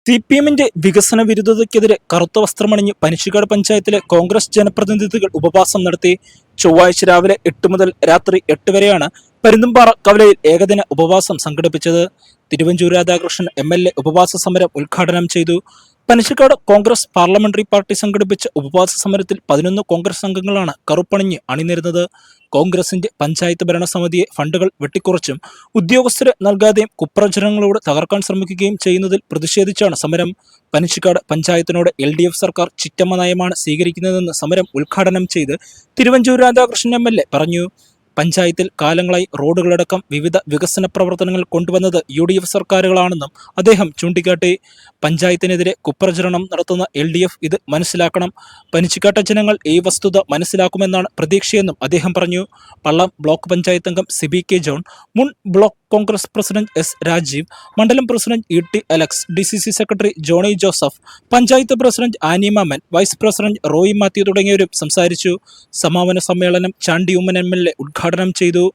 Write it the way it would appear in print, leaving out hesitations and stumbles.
CPMന്റെ വികസന വിരുദ്ധതയ്ക്കെതിരെ കറുത്ത വസ്ത്രമണിഞ്ഞ് പനച്ചിക്കാട് പഞ്ചായത്തിലെ കോൺഗ്രസ് ജനപ്രതിനിധികൾ ഉപവാസം നടത്തി. ചൊവ്വാഴ്ച രാവിലെ 8 മുതൽ രാത്രി 8 വരെയാണ് പരുന്തുംപാറ കവലയിൽ ഏകദിന ഉപവാസം സംഘടിപ്പിച്ചത്. തിരുവഞ്ചൂർ രാധാകൃഷ്ണൻ MLA ഉപവാസ സമരം ഉദ്ഘാടനം ചെയ്തു. പനച്ചിക്കാട് കോൺഗ്രസ് പാർലമെന്ററി പാർട്ടി സംഘടിപ്പിച്ച ഉപവാസ സമരത്തിൽ 11 കോൺഗ്രസ് അംഗങ്ങളാണ് കറുപ്പണിഞ്ഞ് അണിനിരുന്നത്. കോൺഗ്രസിന്റെ പഞ്ചായത്ത് ഭരണസമിതിയെ ഫണ്ടുകൾ വെട്ടിക്കുറച്ചും ഉദ്യോഗസ്ഥരെ നൽകാതെയും കുപ്രചരണങ്ങളോട് തകർക്കാൻ ശ്രമിക്കുകയും ചെയ്യുന്നതിൽ പ്രതിഷേധിച്ചാണ് സമരം. പനച്ചിക്കാട് പഞ്ചായത്തിനോട് LDF സർക്കാർ ചിറ്റമ്മ നയമാണ് സ്വീകരിക്കുന്നതെന്ന് സമരം ഉദ്ഘാടനം ചെയ്ത് തിരുവഞ്ചൂർ രാധാകൃഷ്ണൻ MLA പറഞ്ഞു. പഞ്ചായത്തിൽ കാലങ്ങളായി റോഡുകളടക്കം വിവിധ വികസന പ്രവർത്തനങ്ങൾ കൊണ്ടുവന്നത് UDF സർക്കാരുകളാണെന്നും അദ്ദേഹം ചൂണ്ടിക്കാട്ടി. പഞ്ചായത്തിനെതിരെ കുപ്രചരണം നടത്തുന്ന LDF ഇത് മനസ്സിലാക്കണം. പനച്ചിക്കാട്ടെ ജനങ്ങൾ ഈ വസ്തുത മനസ്സിലാക്കുമെന്നാണ് പ്രതീക്ഷയെന്നും അദ്ദേഹം പറഞ്ഞു. പള്ളം ബ്ലോക്ക് പഞ്ചായത്ത് അംഗം സിബി കെ ജോൺ, മുൻ block Congress president S Rajeev, മണ്ഡലം president ET Alex, DCC secretary Johnny Joseph, panchayat president Annie Mammen, vice president Roy Mathew തുടങ്ങിയവരും സംസാരിച്ചു. സമാപന സമ്മേളനം ചാണ്ടി ഉമ്മൻ MLA ഉദ്ഘാടനം ചെയ്തു.